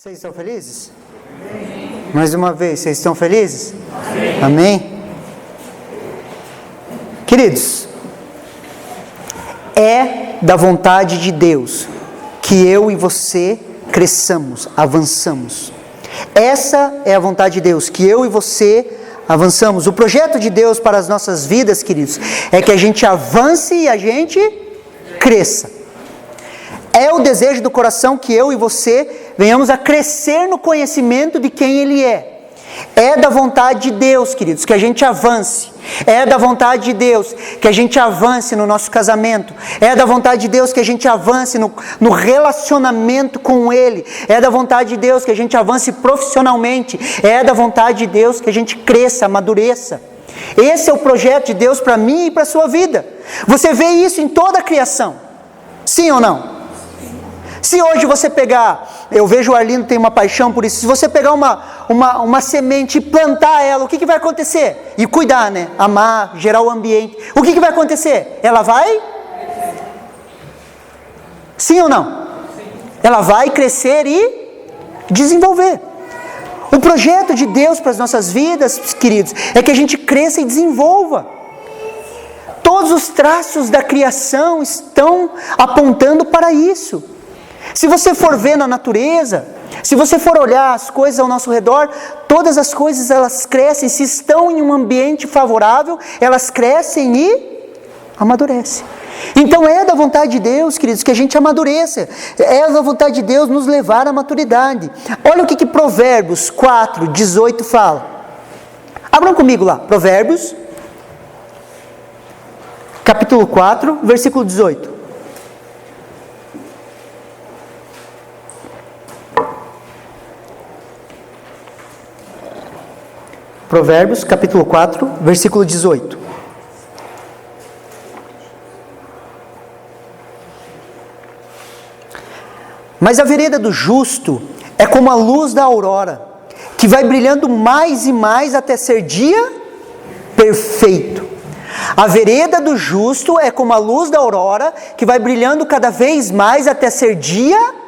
Vocês estão felizes? Amém. Mais uma vez, vocês estão felizes? Amém. Amém? Queridos, é da vontade de Deus que eu e você cresçamos, avançamos. Essa é a vontade de Deus, que eu e você avançamos. O projeto de Deus para as nossas vidas, queridos, é que a gente avance e a gente cresça. É o desejo do coração que eu e você venhamos a crescer no conhecimento de quem Ele é. É da vontade de Deus, queridos, que a gente avance. É da vontade de Deus que a gente avance no nosso casamento. É da vontade de Deus que a gente avance no relacionamento com Ele. É da vontade de Deus que a gente avance profissionalmente. É da vontade de Deus que a gente cresça, amadureça. Esse é o projeto de Deus para mim e para a sua vida. Você vê isso em toda a criação. Sim ou não? Se hoje você pegar, eu vejo o Arlindo tem uma paixão por isso, se você pegar uma semente e plantar ela, o que vai acontecer? E cuidar, né? Amar, gerar o ambiente. O que vai acontecer? Ela vai? Sim ou não? Ela vai crescer e desenvolver. O projeto de Deus para as nossas vidas, queridos, é que a gente cresça e desenvolva. Todos os traços da criação estão apontando para isso. Se você for ver na natureza, se você for olhar as coisas ao nosso redor, todas as coisas elas crescem, se estão em um ambiente favorável, elas crescem e amadurecem. Então é da vontade de Deus, queridos, que a gente amadureça. É da vontade de Deus nos levar à maturidade. Olha o que Provérbios 4, 18 fala. Abram comigo lá, Provérbios, capítulo 4, versículo 18. Provérbios, capítulo 4, versículo 18. Mas a vereda do justo é como a luz da aurora, que vai brilhando mais e mais até ser dia perfeito. A vereda do justo é como a luz da aurora, que vai brilhando cada vez mais até ser dia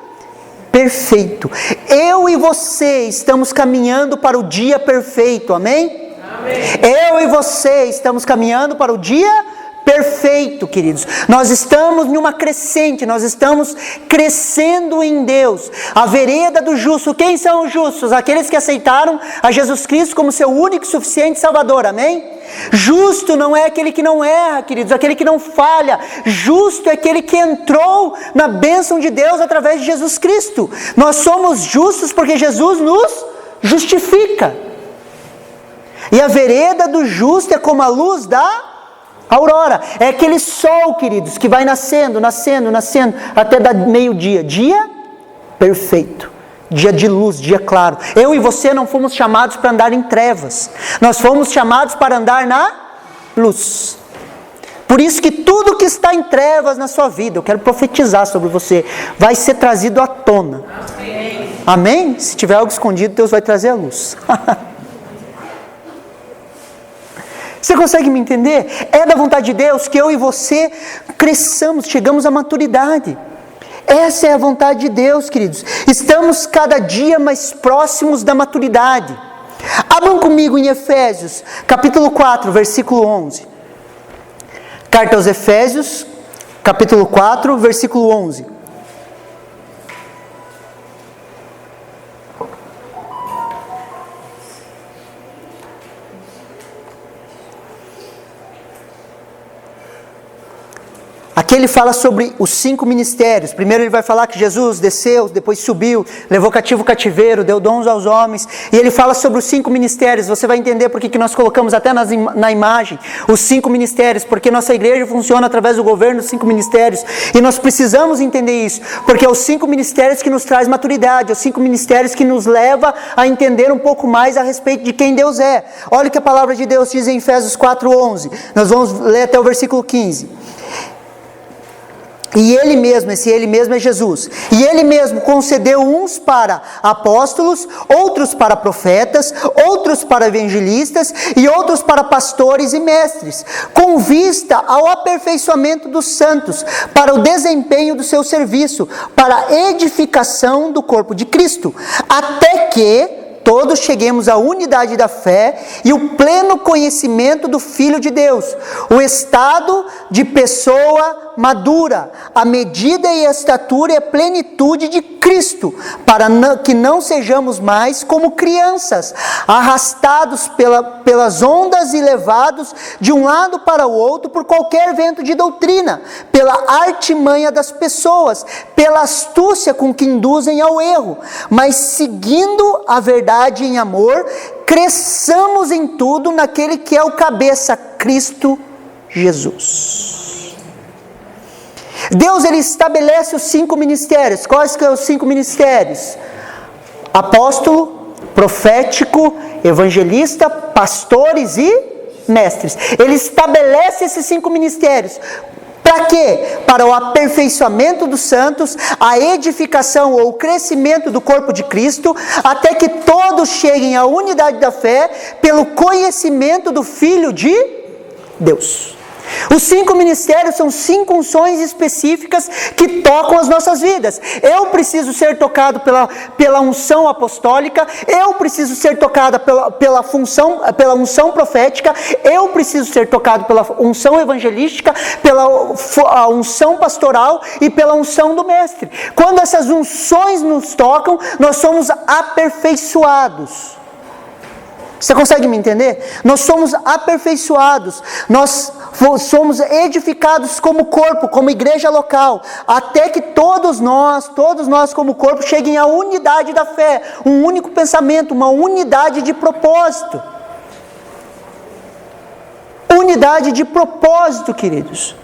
perfeito. Eu e você estamos caminhando para o dia perfeito, amém? Amém. Eu e você estamos caminhando para o dia perfeito, queridos. Nós estamos em uma crescente, nós estamos crescendo em Deus. A vereda do justo, quem são os justos? Aqueles que aceitaram a Jesus Cristo como seu único e suficiente Salvador, amém? Justo não é aquele que não erra, queridos, aquele que não falha. Justo é aquele que entrou na bênção de Deus através de Jesus Cristo. Nós somos justos porque Jesus nos justifica. E a vereda do justo é como a luz da aurora. É aquele sol, queridos, que vai nascendo, nascendo, nascendo, até dar meio-dia. Dia perfeito. Dia de luz, dia claro. Eu e você não fomos chamados para andar em trevas. Nós fomos chamados para andar na luz. Por isso que tudo que está em trevas na sua vida, eu quero profetizar sobre você, vai ser trazido à tona. Amém? Amém? Se tiver algo escondido, Deus vai trazer a luz. Você consegue me entender? É da vontade de Deus que eu e você cresçamos, chegamos à maturidade. Essa é a vontade de Deus, queridos. Estamos cada dia mais próximos da maturidade. Abram comigo em Efésios, capítulo 4, versículo 11. Carta aos Efésios, capítulo 4, versículo 11. Aqui ele fala sobre os 5 ministérios. Primeiro ele vai falar que Jesus desceu, depois subiu, levou cativo o cativeiro, deu dons aos homens. E ele fala sobre os 5 ministérios. Você vai entender por que nós colocamos até na imagem os 5 ministérios. Porque nossa igreja funciona através do governo dos 5 ministérios. E nós precisamos entender isso. Porque é os 5 ministérios que nos traz maturidade. Os 5 ministérios que nos leva a entender um pouco mais a respeito de quem Deus é. Olha o que a palavra de Deus diz em Efésios 4:11. Nós vamos ler até o versículo 15. E Ele mesmo, esse Ele mesmo é Jesus. E Ele mesmo concedeu uns para apóstolos, outros para profetas, outros para evangelistas e outros para pastores e mestres, com vista ao aperfeiçoamento dos santos, para o desempenho do seu serviço, para a edificação do corpo de Cristo, até que todos cheguemos à unidade da fé e o pleno conhecimento do Filho de Deus, o estado de pessoa madura, a medida e a estatura e a plenitude de Cristo, para que não sejamos mais como crianças, arrastados pelas ondas e levados de um lado para o outro por qualquer vento de doutrina, pela artimanha das pessoas, pela astúcia com que induzem ao erro, mas seguindo a verdade em amor, cresçamos em tudo naquele que é o cabeça, Cristo Jesus. Deus, Ele estabelece os 5 ministérios. Quais que são os 5 ministérios? Apóstolo, profético, evangelista, pastores e mestres. Ele estabelece esses 5 ministérios. Para quê? Para o aperfeiçoamento dos santos, a edificação ou o crescimento do corpo de Cristo, até que todos cheguem à unidade da fé, pelo conhecimento do Filho de Deus. Os 5 ministérios são 5 unções específicas que tocam as nossas vidas. Eu preciso ser tocado pela unção apostólica, eu preciso ser tocado pela unção profética, eu preciso ser tocado pela unção evangelística, pela unção pastoral e pela unção do mestre. Quando essas unções nos tocam, nós somos aperfeiçoados. Você consegue me entender? Nós somos aperfeiçoados, nós somos edificados como corpo, como igreja local, até que todos nós como corpo cheguem à unidade da fé, um único pensamento, uma unidade de propósito. Unidade de propósito, queridos.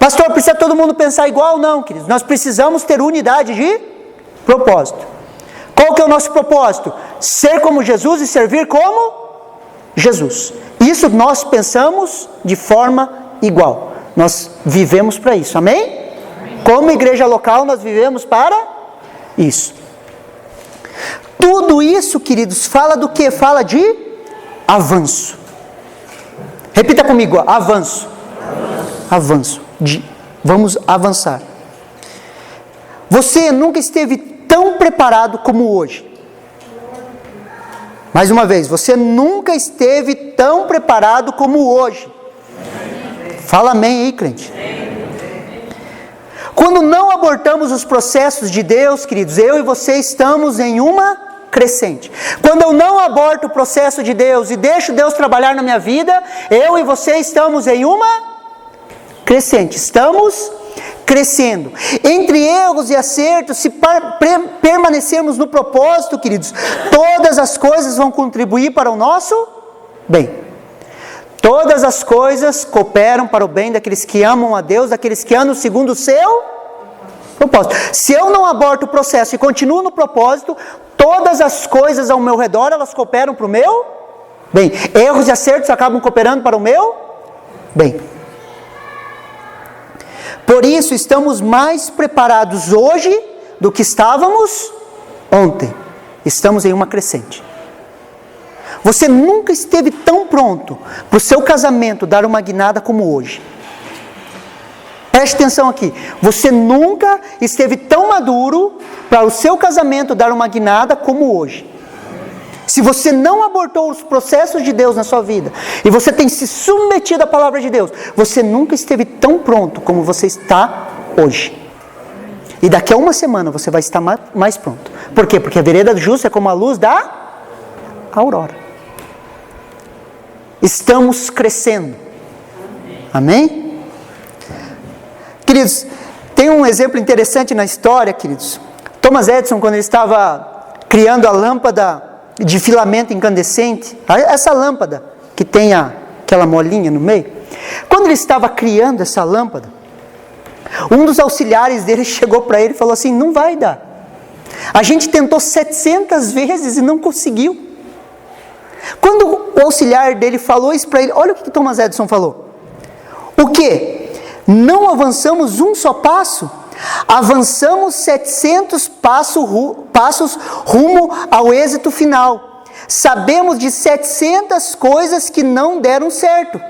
Pastor, precisa todo mundo pensar igual? Não, queridos, nós precisamos ter unidade de propósito. Qual que é o nosso propósito? Ser como Jesus e servir como Jesus. Isso nós pensamos de forma igual. Nós vivemos para isso, amém? Como igreja local, nós vivemos para isso. Tudo isso, queridos, fala do que? Fala de avanço. Repita comigo, avanço. Avanço. Vamos avançar. Você nunca esteve tão preparado como hoje. Mais uma vez, você nunca esteve tão preparado como hoje. Fala amém aí, crente. Quando não abortamos os processos de Deus, queridos, eu e você estamos em uma crescente. Quando eu não aborto o processo de Deus e deixo Deus trabalhar na minha vida, eu e você estamos em uma crescente. Estamos crescendo. Entre erros e acertos, se permanecermos no propósito, queridos, todas as coisas vão contribuir para o nosso bem. Todas as coisas cooperam para o bem daqueles que amam a Deus, daqueles que andam segundo o seu propósito. Se eu não aborto o processo e continuo no propósito, todas as coisas ao meu redor, elas cooperam para o meu bem. Erros e acertos acabam cooperando para o meu bem. Por isso, estamos mais preparados hoje do que estávamos ontem. Estamos em uma crescente. Você nunca esteve tão pronto para o seu casamento dar uma guinada como hoje. Preste atenção aqui. Você nunca esteve tão maduro para o seu casamento dar uma guinada como hoje. Se você não abortou os processos de Deus na sua vida, e você tem se submetido à palavra de Deus, você nunca esteve tão pronto como você está hoje. E daqui a uma semana você vai estar mais pronto. Por quê? Porque a vereda do justo é como a luz da aurora. Estamos crescendo. Amém? Queridos, tem um exemplo interessante na história, queridos. Thomas Edison, quando ele estava criando a lâmpada de filamento incandescente, essa lâmpada que tem aquela molinha no meio, quando ele estava criando essa lâmpada, um dos auxiliares dele chegou para ele e falou assim: não vai dar, a gente tentou 700 vezes e não conseguiu. Quando o auxiliar dele falou isso para ele, olha o que Thomas Edison falou: o que? Não avançamos um só passo, avançamos 700 passos rumo ao êxito final. Sabemos de 700 coisas que não deram certo.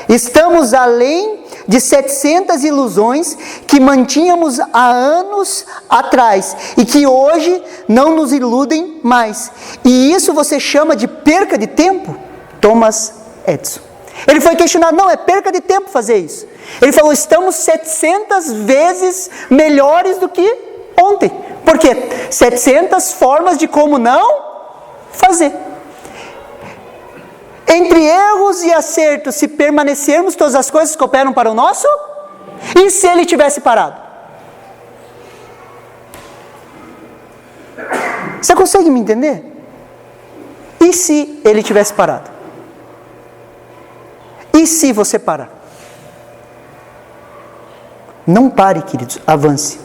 Estamos além de 700 ilusões que mantínhamos há anos atrás e que hoje não nos iludem mais. E isso você chama de perca de tempo? Thomas Edison. Ele foi questionado, não, é perca de tempo fazer isso. Ele falou, estamos 700 vezes melhores do que ontem. Por quê? 700 formas de como não fazer. Entre erros e acertos, se permanecermos, todas as coisas cooperam para o nosso? E se ele tivesse parado? Você consegue me entender? E se ele tivesse parado? E se você parar? Não pare, queridos, avance.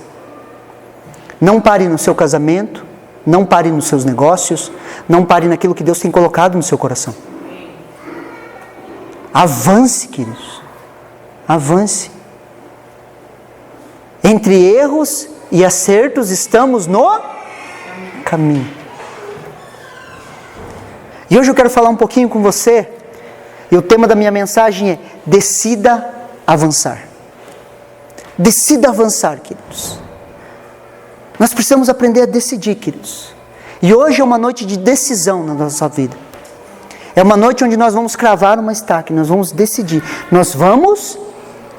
Não pare no seu casamento, não pare nos seus negócios, não pare naquilo que Deus tem colocado no seu coração. Avance, queridos. Avance. Entre erros e acertos estamos no caminho. E hoje eu quero falar um pouquinho com você. E o tema da minha mensagem é: decida avançar. Decida avançar, queridos. Nós precisamos aprender a decidir, queridos. E hoje é uma noite de decisão na nossa vida. É uma noite onde nós vamos cravar uma estaca, nós vamos decidir, nós vamos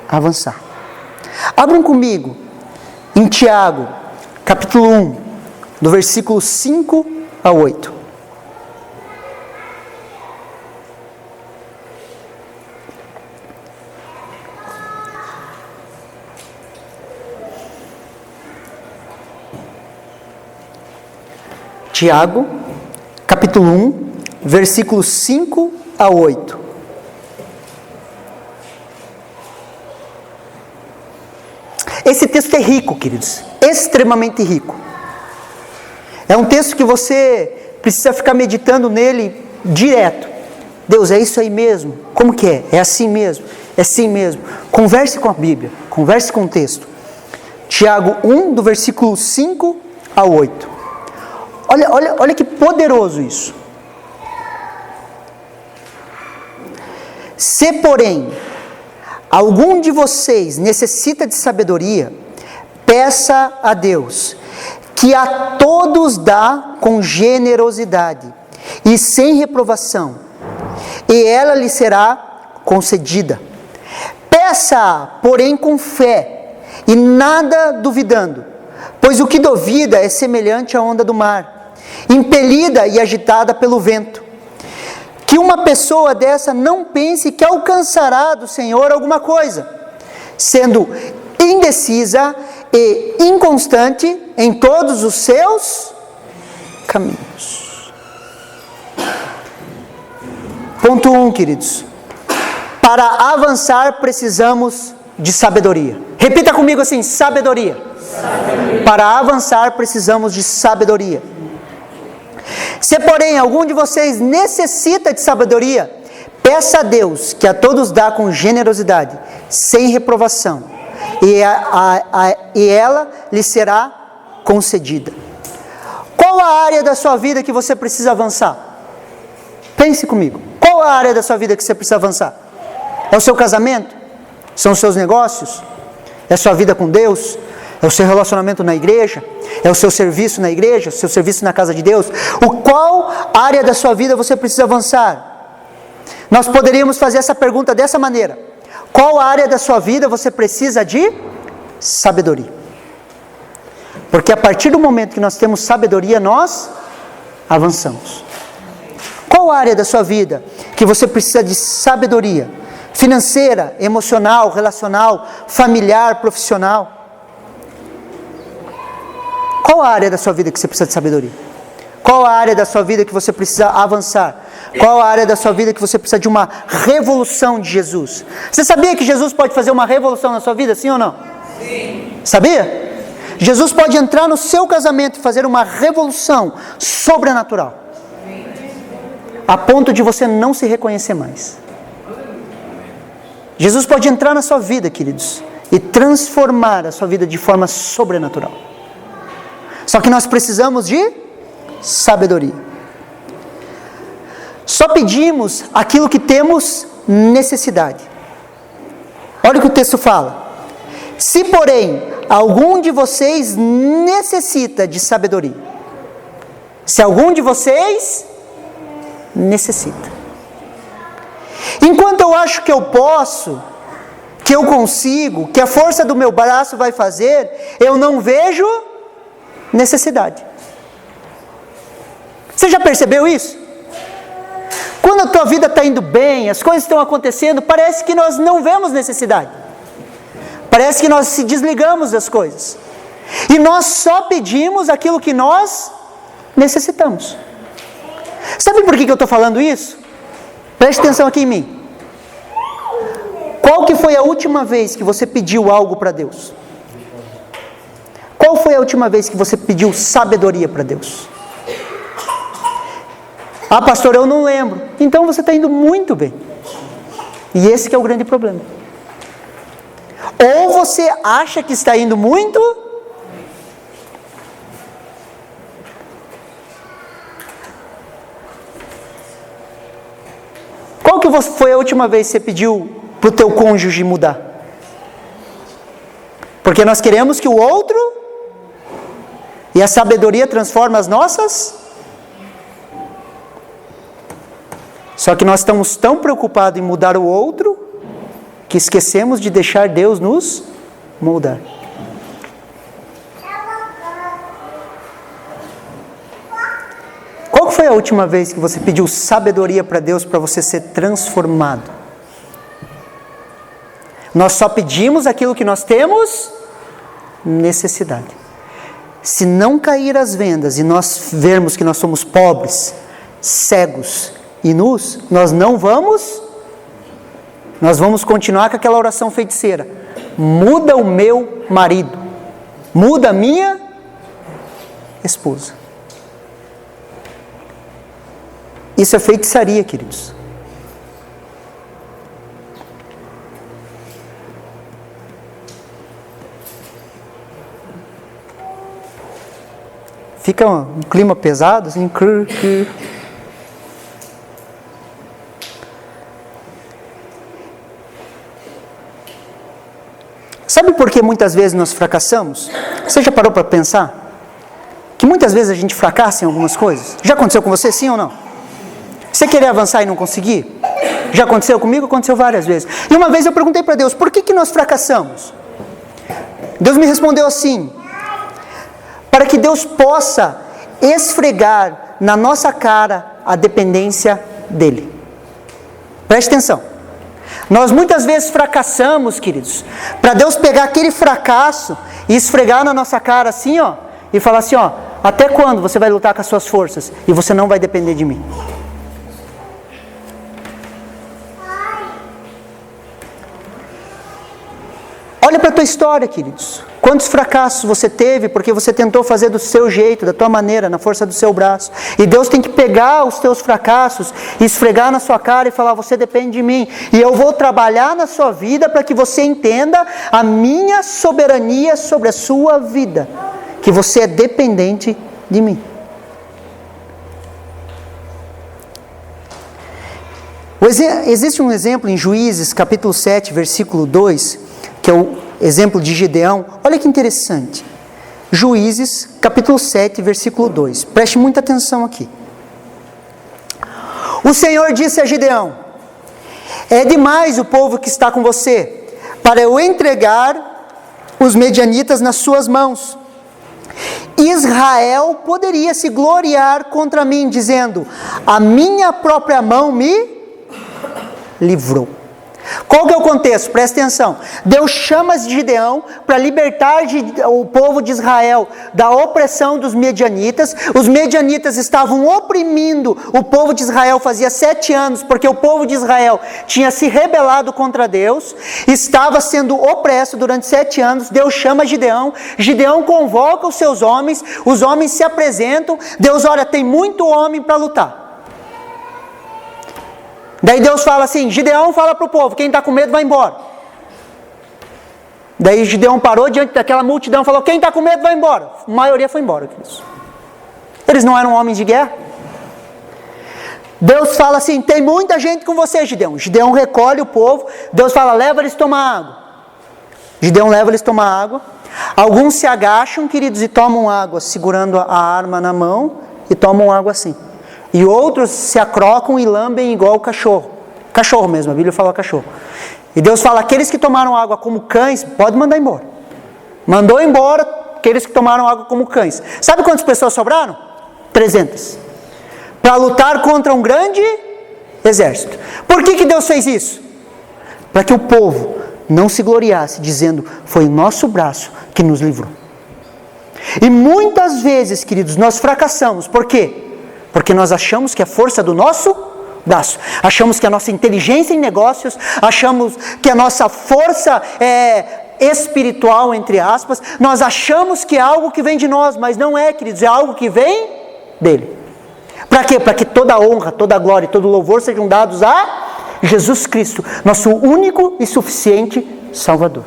avançar. Abram comigo em Tiago, capítulo 1, do versículo 5 a 8. Tiago, capítulo 1, versículos 5 a 8. Esse texto é rico, queridos, extremamente rico. É um texto que você precisa ficar meditando nele direto. Deus, é isso aí mesmo? Como que é? É assim mesmo? É assim mesmo? Converse com a Bíblia, converse com o texto. Tiago 1, do versículo 5 a 8. Olha que poderoso isso. Se, porém, algum de vocês necessita de sabedoria, peça a Deus, que a todos dá com generosidade e sem reprovação, e ela lhe será concedida. Peça, porém, com fé, e nada duvidando, pois o que duvida é semelhante à onda do mar, impelida e agitada pelo vento. Que uma pessoa dessa não pense que alcançará do Senhor alguma coisa, sendo indecisa e inconstante em todos os seus caminhos. Ponto 1, queridos. Para avançar precisamos de sabedoria. Repita comigo assim: sabedoria. Sabedoria. Para avançar precisamos de sabedoria. Se, porém, algum de vocês necessita de sabedoria, peça a Deus, que a todos dá com generosidade, sem reprovação, e ela lhe será concedida. Qual a área da sua vida que você precisa avançar? Pense comigo. Qual a área da sua vida que você precisa avançar? É o seu casamento? São os seus negócios? É a sua vida com Deus? É o seu relacionamento na igreja? É o seu serviço na igreja? O seu serviço na casa de Deus? Qual área da sua vida você precisa avançar? Nós poderíamos fazer essa pergunta dessa maneira: qual área da sua vida você precisa de sabedoria? Porque a partir do momento que nós temos sabedoria, nós avançamos. Qual área da sua vida que você precisa de sabedoria? Financeira, emocional, relacional, familiar, profissional? Qual a área da sua vida que você precisa de sabedoria? Qual a área da sua vida que você precisa avançar? Qual a área da sua vida que você precisa de uma revolução de Jesus? Você sabia que Jesus pode fazer uma revolução na sua vida, sim ou não? Sim. Sabia? Jesus pode entrar no seu casamento e fazer uma revolução sobrenatural, a ponto de você não se reconhecer mais. Jesus pode entrar na sua vida, queridos, e transformar a sua vida de forma sobrenatural. Só que nós precisamos de sabedoria. Só pedimos aquilo que temos necessidade. Olha o que o texto fala. Se, porém, algum de vocês necessita de sabedoria. Se algum de vocês necessita. Enquanto eu acho que eu posso, que eu consigo, que a força do meu braço vai fazer, eu não vejo necessidade. Você já percebeu isso? Quando a tua vida está indo bem, as coisas estão acontecendo, parece que nós não vemos necessidade. Parece que nós se desligamos das coisas. E nós só pedimos aquilo que nós necessitamos. Sabe por que eu estou falando isso? Preste atenção aqui em mim. Qual que foi a última vez que você pediu algo para Deus? Qual foi a última vez que você pediu sabedoria para Deus? Ah, pastor, eu não lembro. Então você está indo muito bem. E esse que é o grande problema. Ou você acha que está indo muito, qual que foi a última vez que você pediu para o teu cônjuge mudar? Porque nós queremos que o outro, e a sabedoria transforma as nossas. Só que nós estamos tão preocupados em mudar o outro, que esquecemos de deixar Deus nos moldar. Qual foi a última vez que você pediu sabedoria para Deus para você ser transformado? Nós só pedimos aquilo que nós temos necessidade. Se não cair as vendas e nós vermos que nós somos pobres, cegos e nus, nós vamos continuar com aquela oração feiticeira. Muda o meu marido, muda a minha esposa. Isso é feitiçaria, queridos. Fica um clima pesado, assim. Sabe por que muitas vezes nós fracassamos? Você já parou para pensar? Que muitas vezes a gente fracassa em algumas coisas? Já aconteceu com você, sim ou não? Você querer avançar e não conseguir? Já aconteceu comigo? Aconteceu várias vezes. E uma vez eu perguntei para Deus, por que nós fracassamos? Deus me respondeu assim: para que Deus possa esfregar na nossa cara a dependência dEle. Preste atenção. Nós muitas vezes fracassamos, queridos, para Deus pegar aquele fracasso e esfregar na nossa cara assim, ó, e falar assim, ó, até quando você vai lutar com as suas forças e você não vai depender de mim? Olha para a tua história, queridos. Quantos fracassos você teve porque você tentou fazer do seu jeito, da tua maneira, na força do seu braço. E Deus tem que pegar os teus fracassos e esfregar na sua cara e falar, você depende de mim. E eu vou trabalhar na sua vida para que você entenda a minha soberania sobre a sua vida. Que você é dependente de mim. Existe um exemplo em Juízes, capítulo 7, versículo 2, que é o exemplo de Gideão. Olha que interessante. Juízes, capítulo 7, versículo 2. Preste muita atenção aqui. O Senhor disse a Gideão: é demais o povo que está com você, para eu entregar os medianitas nas suas mãos. Israel poderia se gloriar contra mim, dizendo, a minha própria mão me livrou. Qual que é o contexto? Presta atenção. Deus chama Gideão para libertar o povo de Israel da opressão dos medianitas. Os medianitas estavam oprimindo o povo de Israel fazia 7 anos, porque o povo de Israel tinha se rebelado contra Deus, estava sendo opresso durante 7 anos. Deus chama Gideão, Gideão convoca os seus homens, os homens se apresentam, Deus olha, tem muito homem para lutar. Daí Deus fala assim, Gideão fala para o povo, quem está com medo vai embora. Daí Gideão parou diante daquela multidão e falou: quem está com medo vai embora. A maioria foi embora. Eles não eram homens de guerra. Deus fala assim: tem muita gente com você, Gideão. Gideão recolhe o povo. Deus fala: leva eles tomar água. Gideão leva eles tomar água. Alguns se agacham, queridos, e tomam água, segurando a arma na mão, e tomam água assim. E outros se acrocam e lambem igual o cachorro. Cachorro mesmo, a Bíblia fala cachorro. E Deus fala: aqueles que tomaram água como cães, pode mandar embora. Mandou embora aqueles que tomaram água como cães. Sabe quantas pessoas sobraram? 300. Para lutar contra um grande exército. Por que Deus fez isso? Para que o povo não se gloriasse, dizendo: foi o nosso braço que nos livrou. E muitas vezes, queridos, nós fracassamos. Por quê? Porque nós achamos que a força do nosso braço, achamos que a nossa inteligência em negócios, achamos que a nossa força é espiritual, entre aspas, nós achamos que é algo que vem de nós, mas não é, queridos, é algo que vem dele. Para quê? Para que toda a honra, toda a glória e todo o louvor sejam dados a Jesus Cristo, nosso único e suficiente Salvador.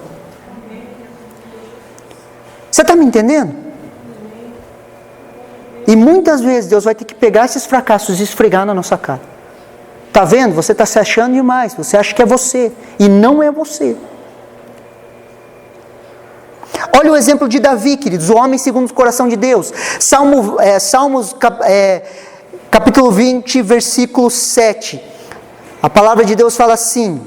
Você está me entendendo? E muitas vezes Deus vai ter que pegar esses fracassos e esfregar na nossa cara. Está vendo? Você está se achando demais. Você acha que é você. E não é você. Olha o exemplo de Davi, queridos. O homem segundo o coração de Deus. Salmos capítulo 20, versículo 7. A palavra de Deus fala assim: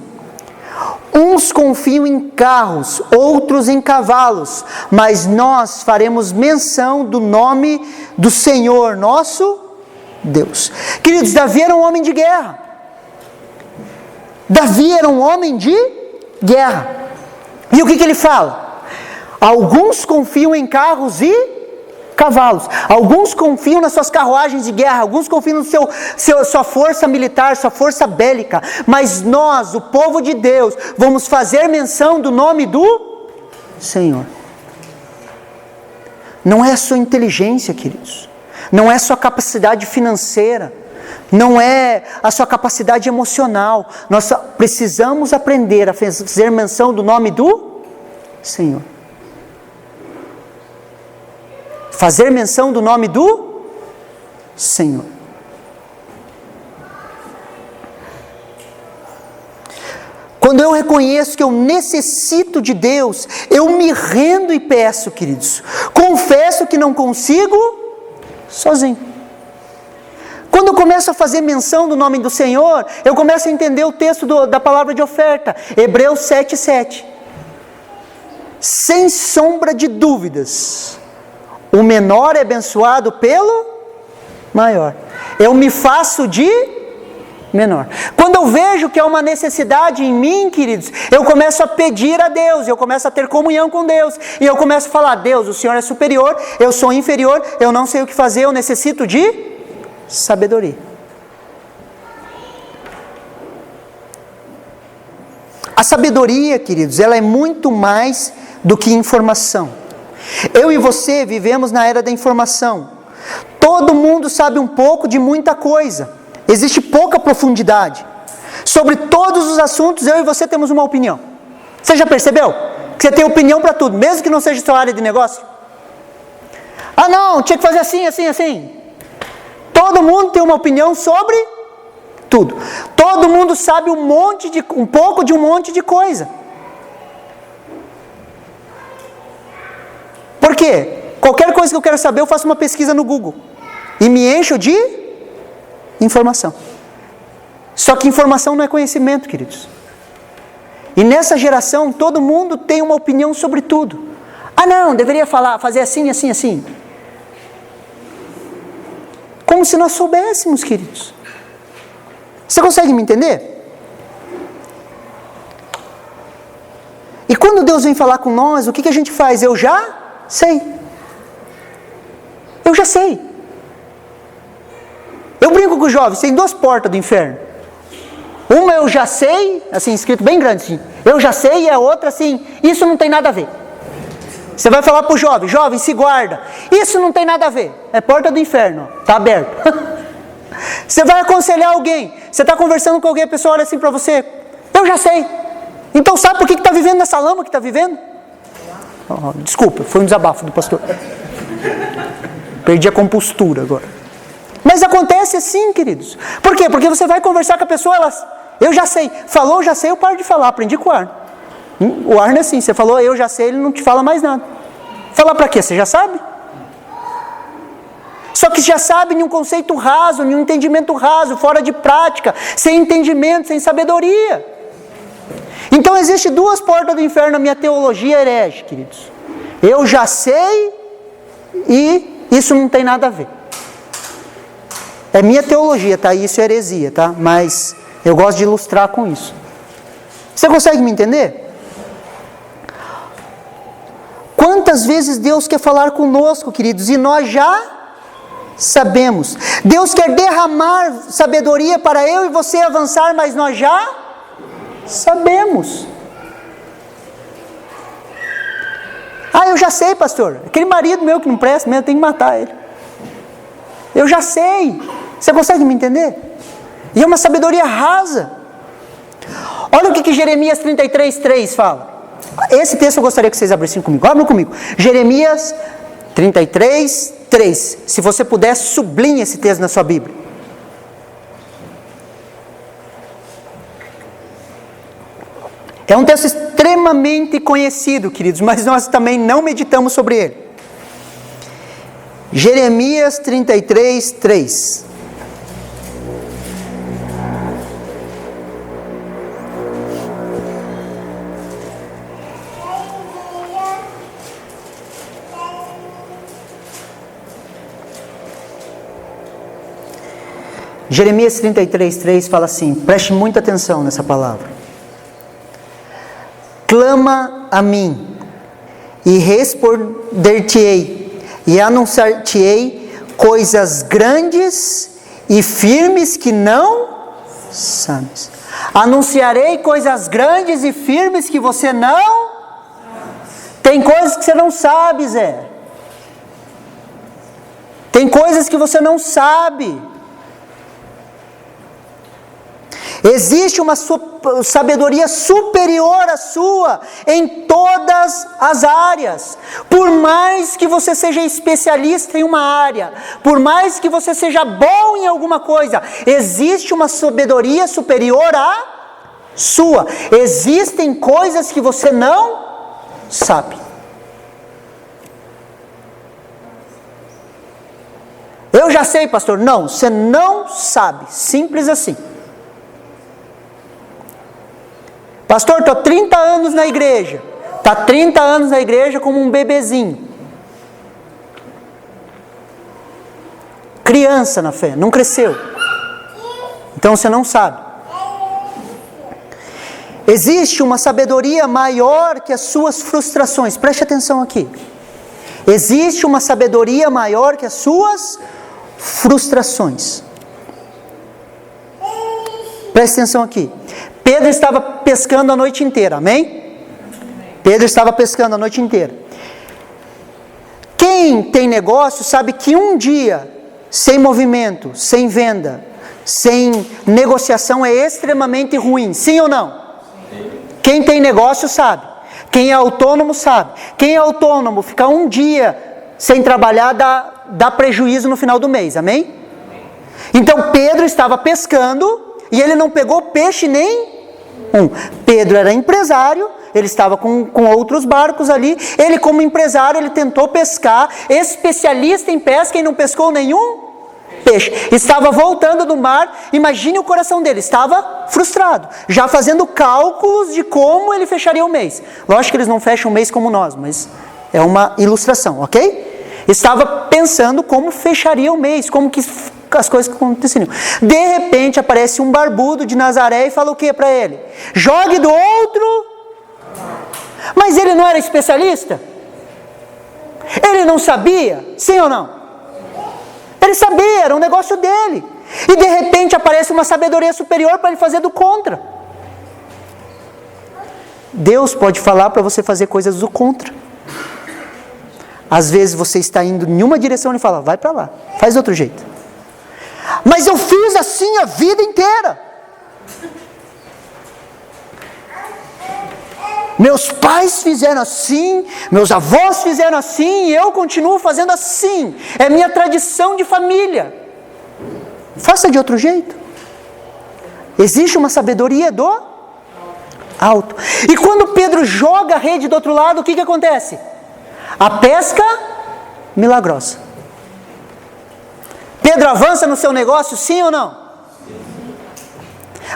uns confiam em carros, outros em cavalos, mas nós faremos menção do nome do Senhor, nosso Deus. Queridos, Davi era um homem de guerra. Davi era um homem de guerra. E o que ele fala? Alguns confiam em carros e cavalos. Alguns confiam nas suas carruagens de guerra. Alguns confiam no sua força militar, sua força bélica. Mas nós, o povo de Deus, vamos fazer menção do nome do Senhor. Não é a sua inteligência, queridos. Não é a sua capacidade financeira. Não é a sua capacidade emocional. Nós precisamos aprender a fazer menção do nome do Senhor. Fazer menção do nome do Senhor. Quando eu reconheço que eu necessito de Deus, eu me rendo e peço, queridos. Confesso que não consigo sozinho. Quando eu começo a fazer menção do nome do Senhor, eu começo a entender o texto da palavra de oferta. Hebreus 7:7. Sem sombra de dúvidas, o menor é abençoado pelo maior. Eu me faço de menor. Quando eu vejo que há uma necessidade em mim, queridos, eu começo a pedir a Deus, eu começo a ter comunhão com Deus, e eu começo a falar: Deus, o Senhor é superior, eu sou inferior, eu não sei o que fazer, eu necessito de sabedoria. A sabedoria, queridos, ela é muito mais do que informação. Eu e você vivemos na era da informação. Todo mundo sabe um pouco de muita coisa. Existe pouca profundidade. Sobre todos os assuntos, eu e você temos uma opinião. Você já percebeu? Que você tem opinião para tudo, mesmo que não seja sua área de negócio. Ah não, tinha que fazer assim, assim, assim. Todo mundo tem uma opinião sobre tudo. Todo mundo sabe um pouco de um monte de coisa. Por quê? Qualquer coisa que eu quero saber, eu faço uma pesquisa no Google. E me encho de informação. Só que informação não é conhecimento, queridos. E nessa geração, todo mundo tem uma opinião sobre tudo. Ah não, deveria fazer assim, assim, assim. Como se nós soubéssemos, queridos. Você consegue me entender? E quando Deus vem falar com nós, o que a gente faz? Eu já sei. Eu já sei. Eu brinco com os jovens, tem 2 portas do inferno. Uma eu já sei, assim, escrito bem grande assim. Eu já sei, e a outra assim, isso não tem nada a ver. Você vai falar para o jovem: jovem, se guarda. Isso não tem nada a ver. É porta do inferno, está aberto. Você vai aconselhar alguém. Você está conversando com alguém, a pessoa olha assim para você: eu já sei. Então sabe por que está vivendo nessa lama que está vivendo? Desculpa, foi um desabafo do pastor. Perdi a compostura agora. Mas acontece assim, queridos. Por quê? Porque você vai conversar com a pessoa, eu já sei. Falou, já sei, eu paro de falar. Aprendi com o Arno. O Arno é assim, você falou, eu já sei, ele não te fala mais nada. Falar pra quê? Você já sabe? Só que já sabe em um conceito raso, em um entendimento raso, fora de prática, sem entendimento, sem sabedoria. Então existem duas portas do inferno na minha teologia herege, queridos. Eu já sei e isso não tem nada a ver. É minha teologia, tá? Isso é heresia, tá? Mas eu gosto de ilustrar com isso. Você consegue me entender? Quantas vezes Deus quer falar conosco, queridos, e nós já sabemos. Deus quer derramar sabedoria para eu e você avançar, mas nós já sabemos. Eu já sei, pastor. Aquele marido meu que não presta mesmo, eu tenho que matar ele. Eu já sei. Você consegue me entender? E é uma sabedoria rasa. Olha o que Jeremias 33:3 fala. Esse texto eu gostaria que vocês abrissem comigo. Abram comigo. Jeremias 33:3. Se você puder, sublinhe esse texto na sua Bíblia. É um texto extremamente conhecido, queridos, mas nós também não meditamos sobre ele. Jeremias 33:3. Jeremias 33:3 fala assim, preste muita atenção nessa palavra. Clama a mim, e responder-te-ei, e anunciar-te-ei coisas grandes e firmes que não sabes. Anunciarei coisas grandes e firmes que você não... Tem coisas que você não sabe, Zé. Tem coisas que você não sabe. Existe uma sabedoria superior à sua em todas as áreas. Por mais que você seja especialista em uma área, por mais que você seja bom em alguma coisa, existe uma sabedoria superior à sua. Existem coisas que você não sabe. Eu já sei, pastor. Não, você não sabe. Simples assim. Pastor, estou 30 anos na igreja. Está 30 anos na igreja como um bebezinho. Criança na fé, não cresceu. Então você não sabe. Existe uma sabedoria maior que as suas frustrações. Preste atenção aqui. Existe uma sabedoria maior que as suas frustrações. Preste atenção aqui. Pedro estava pescando a noite inteira, amém? Pedro estava pescando a noite inteira. Quem tem negócio sabe que um dia sem movimento, sem venda, sem negociação é extremamente ruim, sim ou não? Quem tem negócio sabe. Quem é autônomo sabe. Quem é autônomo, ficar um dia sem trabalhar dá prejuízo no final do mês, amém? Então Pedro estava pescando e ele não pegou peixe nem um. Pedro era empresário, ele estava com outros barcos ali. Ele, como empresário, ele tentou pescar, especialista em pesca, e não pescou nenhum peixe. Estava voltando do mar, imagine o coração dele, estava frustrado, já fazendo cálculos de como ele fecharia o mês. Lógico que eles não fecham o mês como nós, mas é uma ilustração, ok? Estava pensando como fecharia o mês, como que as coisas aconteceriam. De repente aparece um barbudo de Nazaré e fala o que para ele? Jogue do outro. Mas ele não era especialista? Ele não sabia? Sim ou não? Ele sabia, era um negócio dele. E de repente aparece uma sabedoria superior para ele fazer do contra. Deus pode falar para você fazer coisas do contra. Às vezes você está indo em uma direção e ele fala, vai para lá, faz de outro jeito. Mas eu fiz assim a vida inteira. Meus pais fizeram assim, meus avós fizeram assim, e eu continuo fazendo assim. É minha tradição de família. Faça de outro jeito. Existe uma sabedoria do alto. E quando Pedro joga a rede do outro lado, o que acontece? A pesca milagrosa. Pedro avança no seu negócio, sim ou não?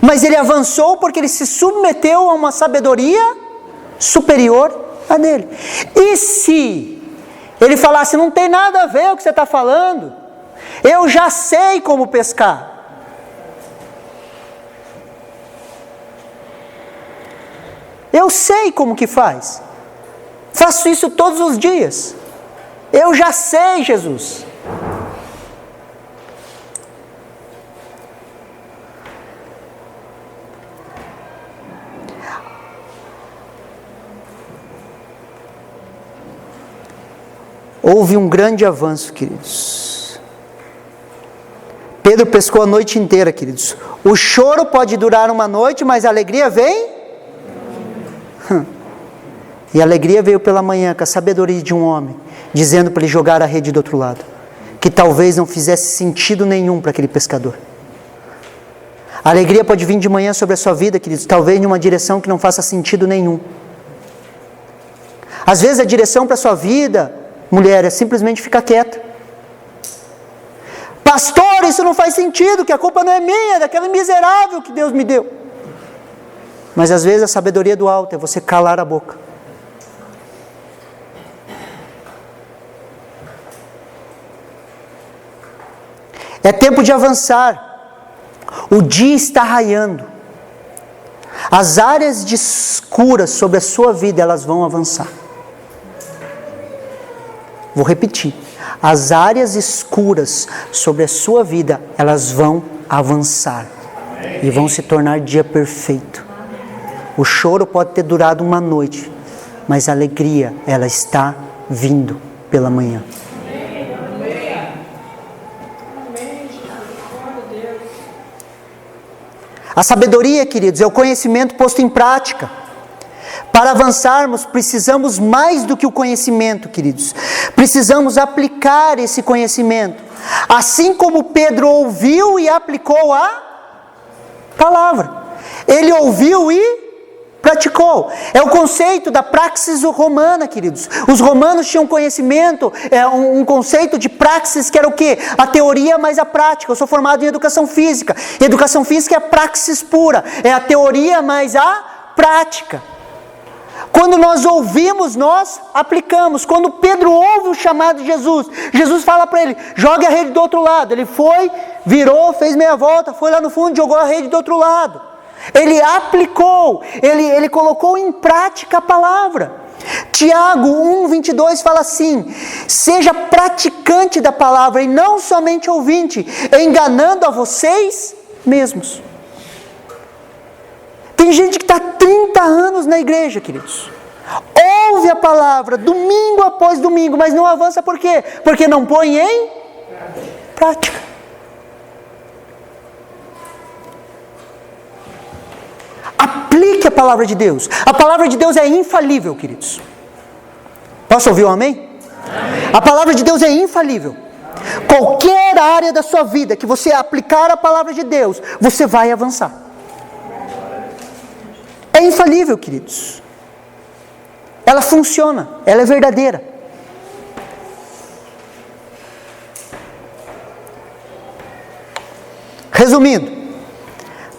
Mas ele avançou porque ele se submeteu a uma sabedoria superior a dele. E se ele falasse, não tem nada a ver o que você está falando, eu já sei como pescar. Eu sei como que faz. Faço isso todos os dias. Eu já sei, Jesus. Houve um grande avanço, queridos. Pedro pescou a noite inteira, queridos. O choro pode durar uma noite, mas a alegria vem. E a alegria veio pela manhã, com a sabedoria de um homem, dizendo para ele jogar a rede do outro lado, que talvez não fizesse sentido nenhum para aquele pescador. A alegria pode vir de manhã sobre a sua vida, queridos, talvez em uma direção que não faça sentido nenhum. Às vezes a direção para a sua vida, mulher, é simplesmente ficar quieta. Pastor, isso não faz sentido, que a culpa não é minha, é daquela miserável que Deus me deu. Mas às vezes a sabedoria do alto é você calar a boca. É tempo de avançar. O dia está raiando. As áreas de escuras sobre a sua vida, elas vão avançar. Vou repetir. As áreas escuras sobre a sua vida, elas vão avançar. E vão se tornar dia perfeito. O choro pode ter durado uma noite, mas a alegria, ela está vindo pela manhã. A sabedoria, queridos, é o conhecimento posto em prática. Para avançarmos, precisamos mais do que o conhecimento, queridos. Precisamos aplicar esse conhecimento. Assim como Pedro ouviu e aplicou a palavra. Ele ouviu e praticou. É o conceito da praxis romana, queridos. Os romanos tinham conhecimento, um conceito de praxis que era o quê? A teoria mais a prática. Eu sou formado em educação física. E educação física é a praxis pura. É a teoria mais a prática. Quando nós ouvimos, nós aplicamos. Quando Pedro ouve o chamado de Jesus, Jesus fala para ele, jogue a rede do outro lado. Ele foi, virou, fez meia volta, foi lá no fundo, jogou a rede do outro lado. Ele aplicou, ele colocou em prática a palavra. Tiago 1:22 fala assim, seja praticante da palavra e não somente ouvinte, enganando a vocês mesmos. Tem gente que está 30 anos na igreja, queridos. Ouve a palavra domingo após domingo, mas não avança por quê? Porque não põe em prática. Aplique a palavra de Deus. A palavra de Deus é infalível, queridos. Posso ouvir um amém? Amém. A palavra de Deus é infalível. Qualquer área da sua vida que você aplicar a palavra de Deus, você vai avançar. É infalível, queridos. Ela funciona, ela é verdadeira. Resumindo,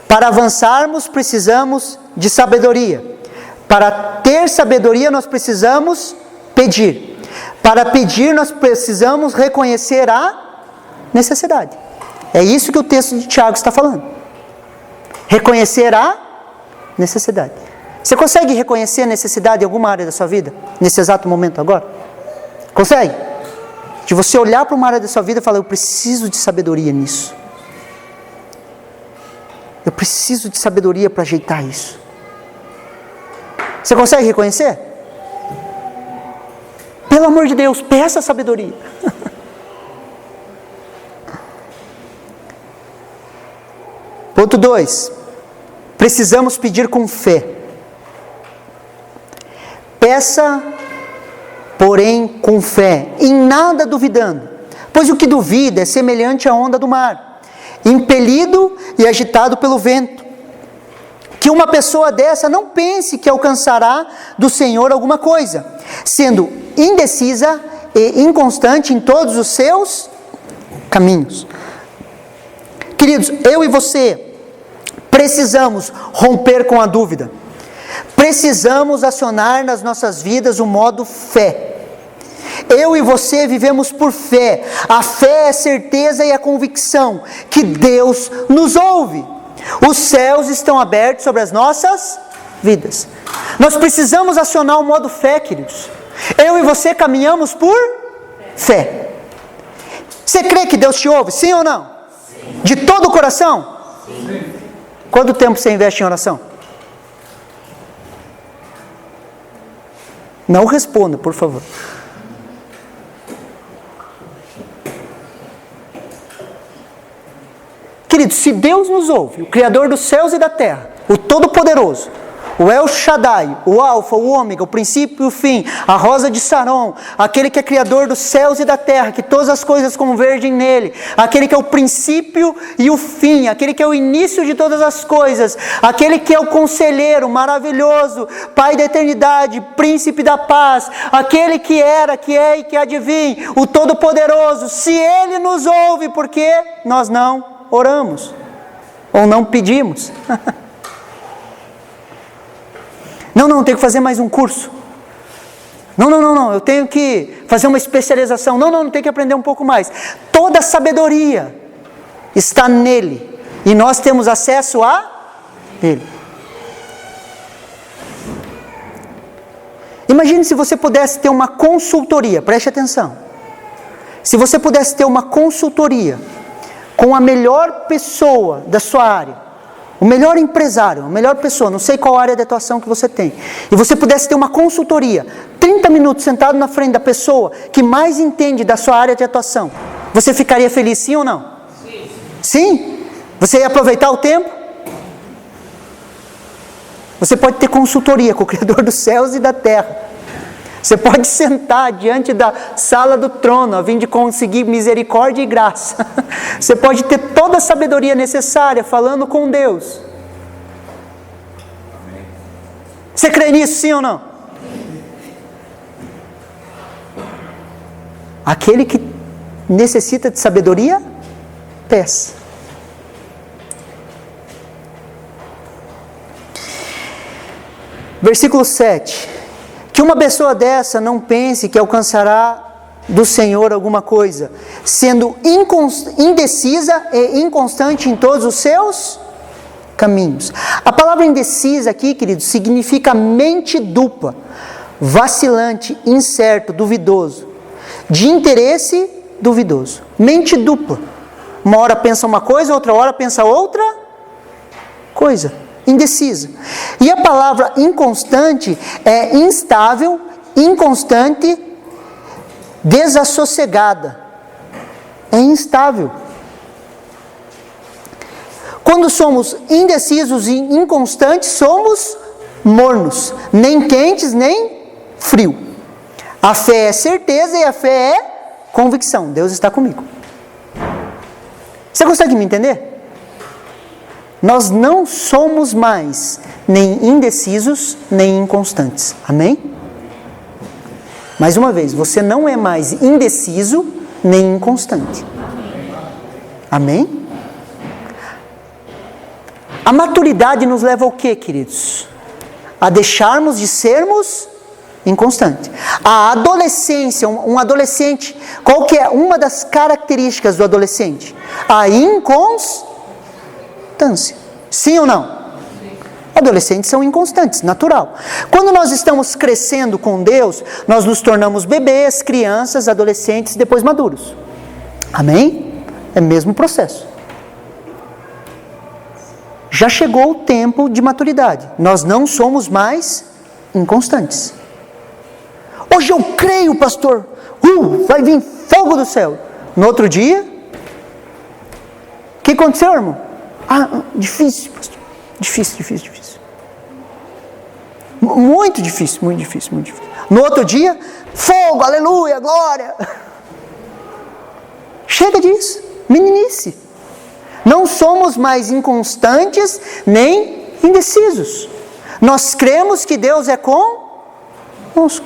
para avançarmos precisamos de sabedoria. Para ter sabedoria nós precisamos pedir. Para pedir nós precisamos reconhecer a necessidade. É isso que o texto de Tiago está falando. Reconhecer a necessidade. Você consegue reconhecer a necessidade em alguma área da sua vida? Nesse exato momento agora? Consegue? De você olhar para uma área da sua vida e falar, eu preciso de sabedoria nisso. Eu preciso de sabedoria para ajeitar isso. Você consegue reconhecer? Pelo amor de Deus, peça sabedoria. Ponto 2. Precisamos pedir com fé. Peça, porém, com fé, em nada duvidando, pois o que duvida é semelhante à onda do mar, impelido e agitado pelo vento. Que uma pessoa dessa não pense que alcançará do Senhor alguma coisa, sendo indecisa e inconstante em todos os seus caminhos. Queridos, eu e você precisamos romper com a dúvida. Precisamos acionar nas nossas vidas o modo fé. Eu e você vivemos por fé. A fé é a certeza e a convicção que Deus nos ouve. Os céus estão abertos sobre as nossas vidas. Nós precisamos acionar o modo fé, queridos. Eu e você caminhamos por fé. Você crê que Deus te ouve? Sim ou não? Sim. De todo o coração? Sim. Quanto tempo você investe em oração? Não responda, por favor. Queridos, se Deus nos ouve, o Criador dos céus e da terra, o Todo-Poderoso, o El Shaddai, o Alfa, o Ômega, o princípio e o fim, a rosa de Saron, aquele que é Criador dos céus e da terra, que todas as coisas convergem nele, aquele que é o princípio e o fim, aquele que é o início de todas as coisas, aquele que é o conselheiro maravilhoso, Pai da eternidade, príncipe da paz, aquele que era, que é e que há de vir, o Todo-Poderoso. Se Ele nos ouve, por que nós não oramos? Ou não pedimos? Não, tenho que fazer mais um curso. Não, eu tenho que fazer uma especialização. Não, tenho que aprender um pouco mais. Toda a sabedoria está nele. E nós temos acesso a ele. Imagine se você pudesse ter uma consultoria, preste atenção. Se você pudesse ter uma consultoria com a melhor pessoa da sua área, o melhor empresário, a melhor pessoa, não sei qual área de atuação que você tem, e você pudesse ter uma consultoria, 30 minutos sentado na frente da pessoa que mais entende da sua área de atuação, você ficaria feliz, sim ou não? Sim. Sim? Você ia aproveitar o tempo? Você pode ter consultoria com o Criador dos céus e da terra. Você pode sentar diante da sala do trono, a fim de conseguir misericórdia e graça. Você pode ter toda a sabedoria necessária falando com Deus. Você crê nisso, sim ou não? Aquele que necessita de sabedoria, peça. Versículo 7. Que uma pessoa dessa não pense que alcançará do Senhor alguma coisa, sendo indecisa e inconstante em todos os seus caminhos. A palavra indecisa aqui, queridos, significa mente dupla, vacilante, incerto, duvidoso, de interesse duvidoso. Mente dupla. Uma hora pensa uma coisa, outra hora pensa outra coisa. Indecisa. E a palavra inconstante é instável, inconstante, desassossegada. É instável. Quando somos indecisos e inconstantes, somos mornos, nem quentes, nem frio. A fé é certeza e a fé é convicção. Deus está comigo. Você consegue me entender? Nós não somos mais nem indecisos, nem inconstantes. Amém? Mais uma vez, você não é mais indeciso, nem inconstante. Amém? A maturidade nos leva ao quê, queridos? A deixarmos de sermos inconstantes. A adolescência, um adolescente, qual que é uma das características do adolescente? A inconstância. Sim ou não? Adolescentes são inconstantes, natural. Quando nós estamos crescendo com Deus, nós nos tornamos bebês, crianças, adolescentes, depois maduros. Amém? É o mesmo processo. Já chegou o tempo de maturidade. Nós não somos mais inconstantes. Hoje eu creio, pastor. Vai vir fogo do céu. No outro dia, o que aconteceu, irmão? Difícil, pastor. Difícil. Muito difícil, muito difícil, muito difícil. No outro dia, fogo, aleluia, glória. Chega disso, meninice. Não somos mais inconstantes nem indecisos. Nós cremos que Deus é conosco.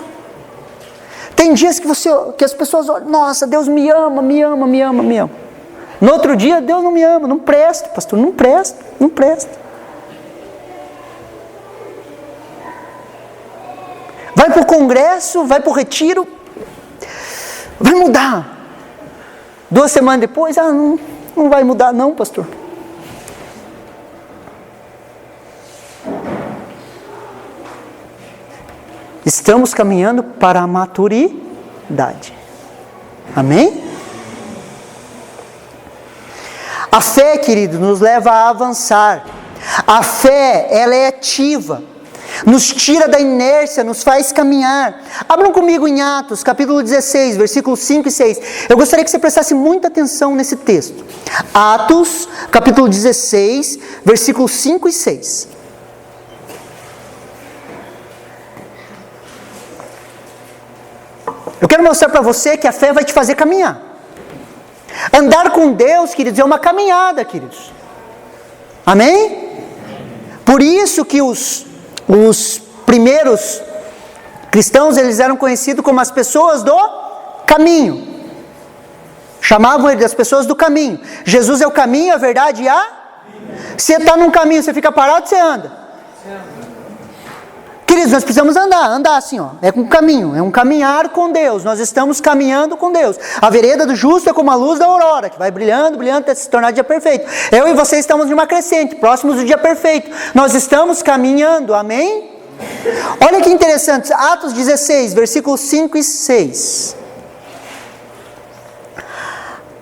Tem dias que as pessoas olham, nossa, Deus me ama, me ama, me ama, me ama. No outro dia, Deus não me ama, não presta, pastor, não presta, não presta. Vai para o congresso, vai para o retiro, vai mudar. 2 semanas depois, não vai mudar não, pastor. Estamos caminhando para a maturidade. Amém? A fé, querido, nos leva a avançar. A fé, ela é ativa. Nos tira da inércia, nos faz caminhar. Abram comigo em Atos, capítulo 16, versículos 5 e 6. Eu gostaria que você prestasse muita atenção nesse texto. Atos, capítulo 16, versículos 5 e 6. Eu quero mostrar para você que a fé vai te fazer caminhar. Andar com Deus, queridos, é uma caminhada, queridos. Amém? Por isso que os primeiros cristãos, eles eram conhecidos como as pessoas do caminho. Chamavam eles das pessoas do caminho. Jesus é o caminho, a verdade e a... Você está num caminho, você fica parado, você anda. Queridos, nós precisamos andar assim, ó. É um caminho, é um caminhar com Deus. Nós estamos caminhando com Deus. A vereda do justo é como a luz da aurora, que vai brilhando, brilhando até se tornar dia perfeito. Eu e você estamos em uma crescente, próximos do dia perfeito. Nós estamos caminhando, amém? Olha que interessante, Atos 16, versículos 5 e 6.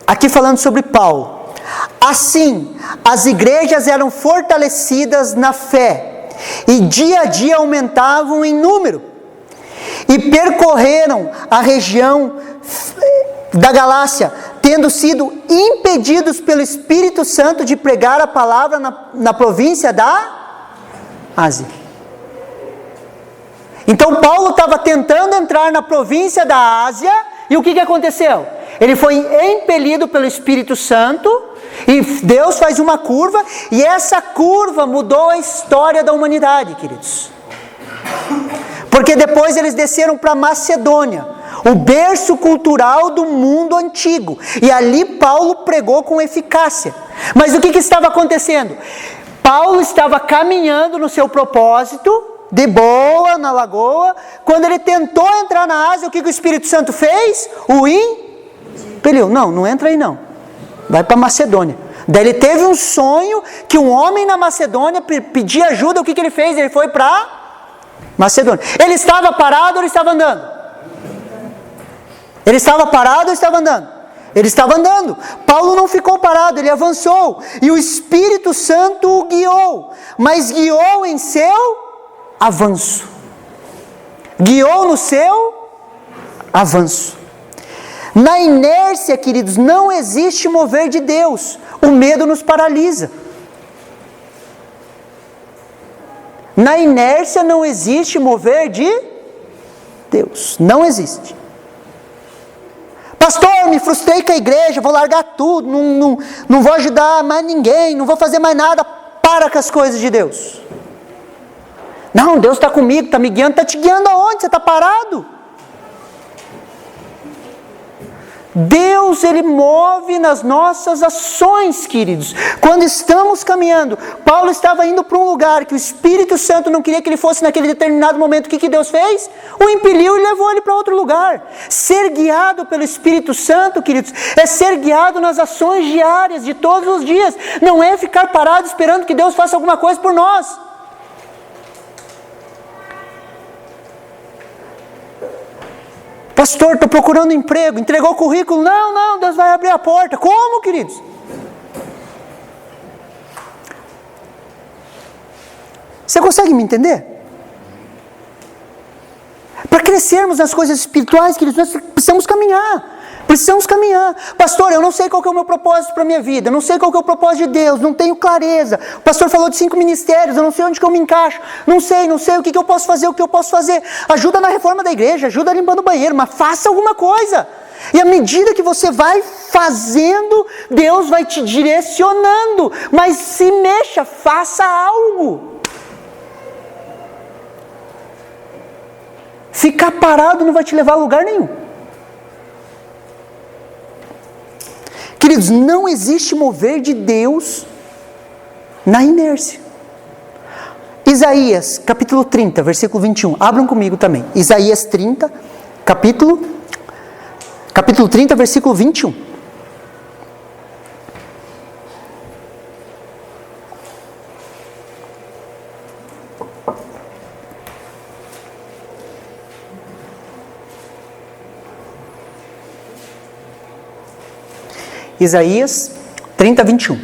Aqui falando sobre Paulo. Assim, as igrejas eram fortalecidas na fé, e dia a dia aumentavam em número, e percorreram a região da Galácia, tendo sido impedidos pelo Espírito Santo de pregar a palavra na província da Ásia. Então Paulo estava tentando entrar na província da Ásia, e o que aconteceu? Ele foi impelido pelo Espírito Santo, e Deus faz uma curva, e essa curva mudou a história da humanidade, queridos. Porque depois eles desceram para Macedônia, o berço cultural do mundo antigo, e ali Paulo pregou com eficácia. Mas o que estava acontecendo? Paulo estava caminhando no seu propósito, de boa, na lagoa. Quando ele tentou entrar na Ásia, o que o Espírito Santo fez? O impeliu. Não entra aí não. Vai para Macedônia. Daí ele teve um sonho que um homem na Macedônia pedia ajuda. O que ele fez? Ele foi para Macedônia. Ele estava parado ou ele estava andando? Ele estava parado ou estava andando? Ele estava andando. Paulo não ficou parado, ele avançou. E o Espírito Santo o guiou. Mas guiou em seu avanço. Guiou no seu avanço. Na inércia, queridos, não existe mover de Deus. O medo nos paralisa. Na inércia não existe mover de Deus. Não existe. Pastor, me frustrei com a igreja, vou largar tudo, não vou ajudar mais ninguém, não vou fazer mais nada. Para com as coisas de Deus. Não, Deus está comigo, está me guiando. Está te guiando aonde? Você está parado? Deus, Ele move nas nossas ações, queridos. Quando estamos caminhando, Paulo estava indo para um lugar que o Espírito Santo não queria que ele fosse naquele determinado momento. O que Deus fez? O impeliu e levou ele para outro lugar. Ser guiado pelo Espírito Santo, queridos, é ser guiado nas ações diárias de todos os dias. Não é ficar parado esperando que Deus faça alguma coisa por nós. Pastor, estou procurando emprego, entregou o currículo? Não, Deus vai abrir a porta. Como, queridos? Você consegue me entender? Para crescermos nas coisas espirituais, queridos, nós precisamos caminhar. Precisamos caminhar. Pastor, eu não sei qual que é o meu propósito para a minha vida, eu não sei qual que é o propósito de Deus, não tenho clareza. O pastor falou de 5 ministérios, eu não sei onde que eu me encaixo, não sei o que eu posso fazer, o que eu posso fazer. Ajuda na reforma da igreja, ajuda limpando o banheiro, mas faça alguma coisa. E à medida que você vai fazendo, Deus vai te direcionando. Mas se mexa, faça algo. Ficar parado não vai te levar a lugar nenhum. Queridos, não existe mover de Deus na inércia. Isaías, capítulo 30, versículo 21. Abram comigo também. Isaías 30, capítulo 30, versículo 21. Isaías 30, 21.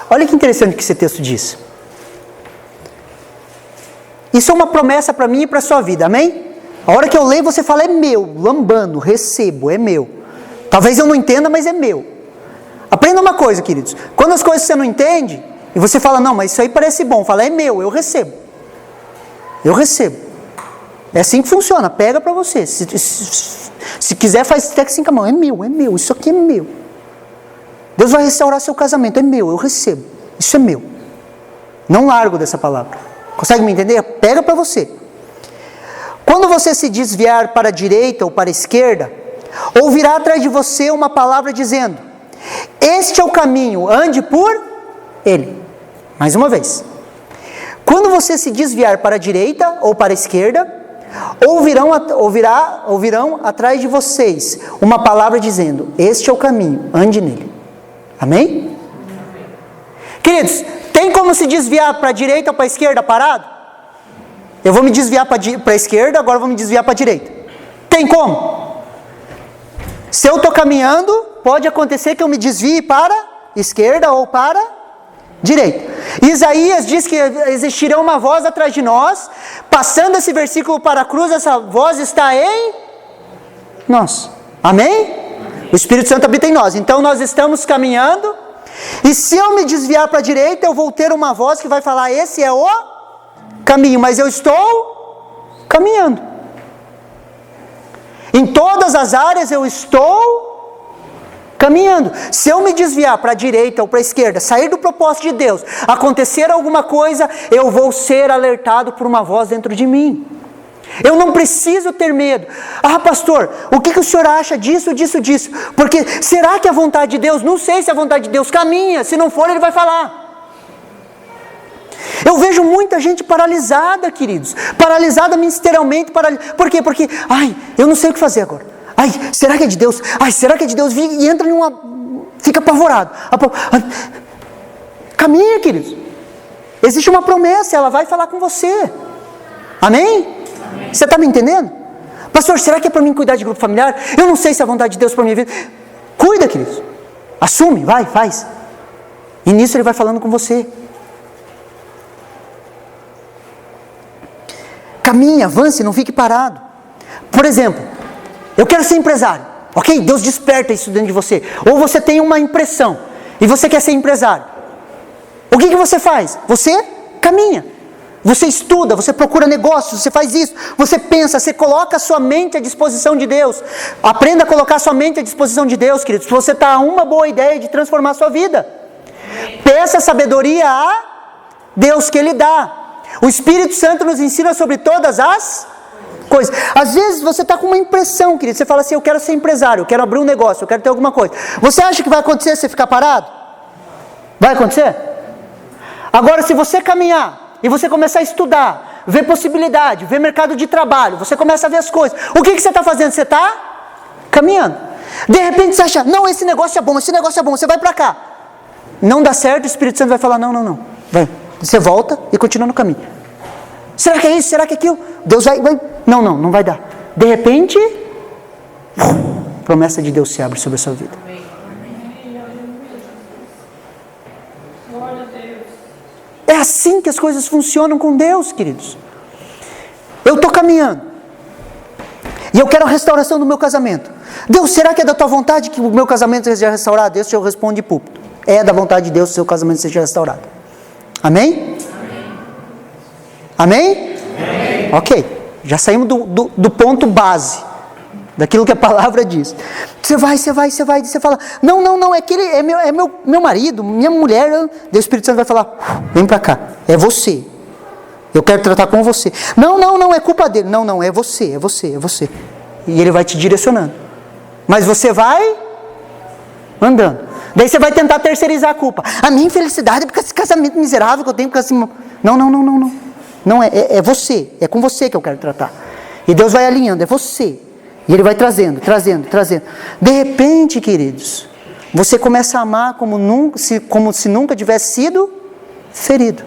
Olha que interessante o que esse texto diz. Isso é uma promessa para mim e para a sua vida, amém? A hora que eu leio, você fala, é meu, lambano, recebo, é meu. Talvez eu não entenda, mas é meu. Aprenda uma coisa, queridos. Quando as coisas você não entende, e você fala, não, mas isso aí parece bom, fala, é meu, eu recebo. Eu recebo. É assim que funciona, pega para você. Se quiser, faz até que 5 a mão, é meu, isso aqui é meu. Deus vai restaurar seu casamento, é meu, eu recebo. Isso é meu. Não largo dessa palavra. Consegue me entender? Pega para você. Quando você se desviar para a direita ou para a esquerda, ouvirá atrás de você uma palavra dizendo, este é o caminho, ande por ele. Mais uma vez. Quando você se desviar para a direita ou para a esquerda, ouvirão atrás de vocês uma palavra dizendo, este é o caminho, ande nele. Amém? Queridos, tem como se desviar para a direita ou para a esquerda parado? Eu vou me desviar para a esquerda, agora vou me desviar para a direita. Tem como? Se eu estou caminhando, pode acontecer que eu me desvie para a esquerda ou para a direita. Isaías diz que existirá uma voz atrás de nós. Passando esse versículo para a cruz, essa voz está em nós. Amém? O Espírito Santo habita em nós. Então nós estamos caminhando. E se eu me desviar para a direita, eu vou ter uma voz que vai falar, esse é o caminho. Mas eu estou caminhando. Em todas as áreas eu estou caminhando. Se eu me desviar para a direita ou para a esquerda, sair do propósito de Deus, acontecer alguma coisa, eu vou ser alertado por uma voz dentro de mim. Eu não preciso ter medo. Ah, pastor, o que o senhor acha disso? Porque será que é a vontade de Deus? Não sei se é a vontade de Deus. Caminha, se não for, ele vai falar. Eu vejo muita gente paralisada, queridos. Paralisada ministerialmente. Por quê? Porque, eu não sei o que fazer agora. Será que é de Deus? Será que é de Deus? E entra fica apavorado. Caminha, queridos. Existe uma promessa, ela vai falar com você. Amém? Você está me entendendo? Pastor, será que é para mim cuidar de grupo familiar? Eu não sei se é a vontade de Deus para a minha vida. Cuida, queridos. Assume, vai, faz. E nisso ele vai falando com você. Caminhe, avance, não fique parado. Por exemplo, eu quero ser empresário. Ok? Deus desperta isso dentro de você. Ou você tem uma impressão e você quer ser empresário. O que você faz? Você caminha. Você estuda, você procura negócios, você faz isso, você pensa, você coloca a sua mente à disposição de Deus. Aprenda a colocar a sua mente à disposição de Deus, queridos. Você está a uma boa ideia de transformar a sua vida. Peça sabedoria a Deus que Ele dá. O Espírito Santo nos ensina sobre todas as coisas. Às vezes você está com uma impressão, querido. Você fala assim, eu quero ser empresário, eu quero abrir um negócio, eu quero ter alguma coisa. Você acha que vai acontecer se você ficar parado? Vai acontecer? Agora, se você caminhar, e você começar a estudar, ver possibilidade, ver mercado de trabalho, você começa a ver as coisas. O que você está fazendo? Você está caminhando. De repente você acha, não, esse negócio é bom, você vai para cá. Não dá certo, o Espírito Santo vai falar, não. Vai. Você volta e continua no caminho. Será que é isso? Será que é aquilo? Deus vai. Não vai dar. De repente, promessa de Deus se abre sobre a sua vida. É assim que as coisas funcionam com Deus, queridos. Eu estou caminhando. E eu quero a restauração do meu casamento. Deus, será que é da tua vontade que o meu casamento seja restaurado? Deus, eu respondo de púlpito. É da vontade de Deus que o seu casamento seja restaurado. Amém? Amém? Amém? Ok. Já saímos do ponto base. Daquilo que a palavra diz. Você vai, você fala, não, é que ele é meu marido, minha mulher. Daí o Espírito Santo vai falar, vem para cá, é você. Eu quero tratar com você. Não, é culpa dele. Não, é você. E ele vai te direcionando. Mas você vai andando. Daí você vai tentar terceirizar a culpa. A minha infelicidade é por causa desse casamento miserável que eu tenho. Não. Não, é você. É com você que eu quero tratar. E Deus vai alinhando, é você. E Ele vai trazendo. De repente, queridos, você começa a amar como se nunca tivesse sido ferido.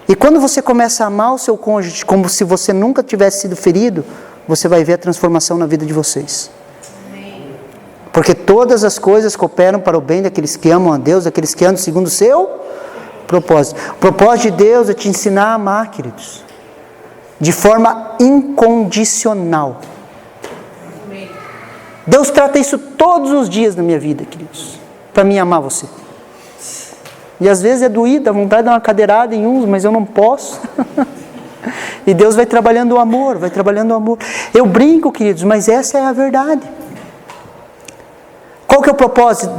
E quando você começa a amar o seu cônjuge como se você nunca tivesse sido ferido, você vai ver a transformação na vida de vocês. Porque todas as coisas cooperam para o bem daqueles que amam a Deus, daqueles que andam segundo o seu propósito. O propósito de Deus é te ensinar a amar, queridos, de forma incondicional. Deus trata isso todos os dias na minha vida, queridos, para mim amar você. E às vezes é doído, dá vontade de dar uma cadeirada em uns, mas eu não posso. E Deus vai trabalhando o amor. Eu brinco, queridos, mas essa é a verdade. Qual que é o propósito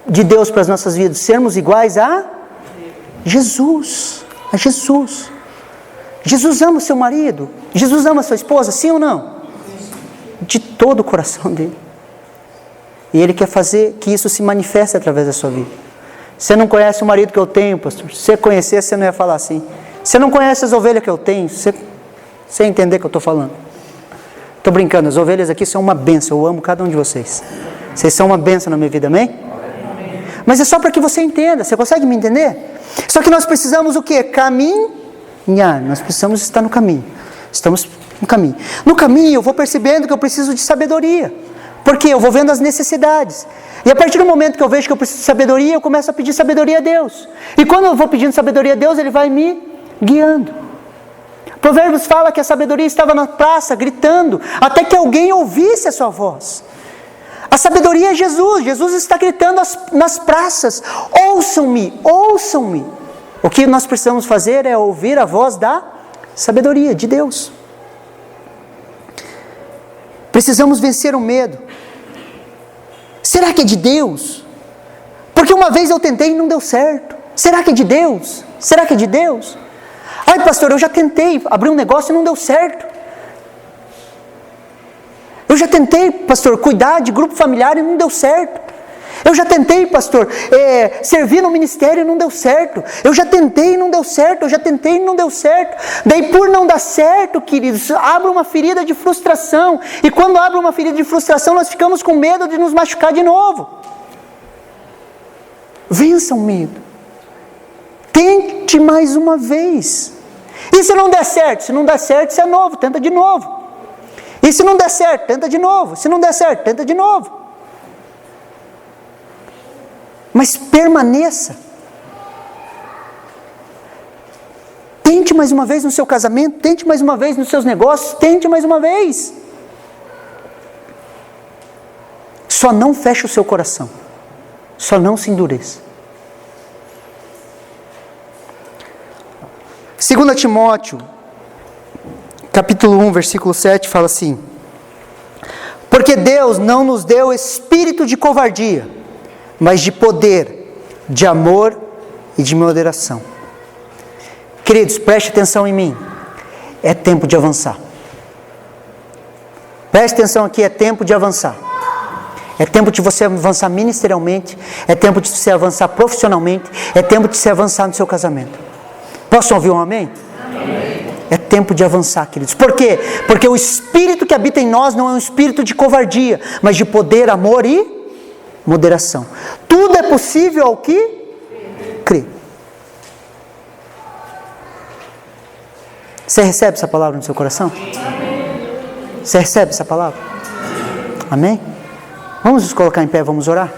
de Deus para as nossas vidas? Sermos iguais a Jesus. Jesus ama o seu marido? Jesus ama a sua esposa? Sim ou não? De todo o coração dele. E Ele quer fazer que isso se manifeste através da sua vida. Você não conhece o marido que eu tenho, pastor? Se você conhecesse, você não ia falar assim. Você não conhece as ovelhas que eu tenho? Você entender o que eu estou falando. Estou brincando, as ovelhas aqui são uma bênção. Eu amo cada um de vocês. Vocês são uma bênção na minha vida, amém? Mas é só para que você entenda. Você consegue me entender? Só que nós precisamos o quê? Caminhar. Nós precisamos estar no caminho. Estamos no caminho. No caminho eu vou percebendo que eu preciso de sabedoria. Porque eu vou vendo as necessidades. E a partir do momento que eu vejo que eu preciso de sabedoria, eu começo a pedir sabedoria a Deus. E quando eu vou pedindo sabedoria a Deus, Ele vai me guiando. Provérbios fala que a sabedoria estava na praça, gritando, até que alguém ouvisse a sua voz. A sabedoria é Jesus. Jesus está gritando nas praças. Ouçam-me. O que nós precisamos fazer é ouvir a voz da sabedoria de Deus. Precisamos vencer o medo. Será que é de Deus? Porque uma vez eu tentei e não deu certo. Será que é de Deus? Ai, pastor, eu já tentei abrir um negócio e não deu certo. Eu já tentei, pastor, cuidar de grupo familiar e não deu certo. Eu já tentei, pastor, servir no ministério e não deu certo. Eu já tentei e não deu certo. Daí, por não dar certo, queridos, abre uma ferida de frustração. E quando abre uma ferida de frustração, nós ficamos com medo de nos machucar de novo. Vença o medo. Tente mais uma vez. E se não der certo? Se não der certo, isso é novo, tenta de novo. E se não der certo, tenta de novo. Se não der certo, tenta de novo. Mas permaneça. Tente mais uma vez no seu casamento, tente mais uma vez nos seus negócios, tente mais uma vez. Só não feche o seu coração. Só não se endureça. 2 Timóteo, capítulo 1, versículo 7, fala assim: porque Deus não nos deu espírito de covardia, mas de poder, de amor e de moderação. Queridos, preste atenção em mim. É tempo de avançar. Preste atenção aqui, é tempo de avançar. É tempo de você avançar ministerialmente, é tempo de você avançar profissionalmente, é tempo de você avançar no seu casamento. Posso ouvir um amém? Amém. É tempo de avançar, queridos. Por quê? Porque o Espírito que habita em nós não é um espírito de covardia, mas de poder, amor e moderação. Tudo é possível ao que crê. Você recebe essa palavra no seu coração? Amém. Você recebe essa palavra? Amém? Vamos nos colocar em pé, vamos orar?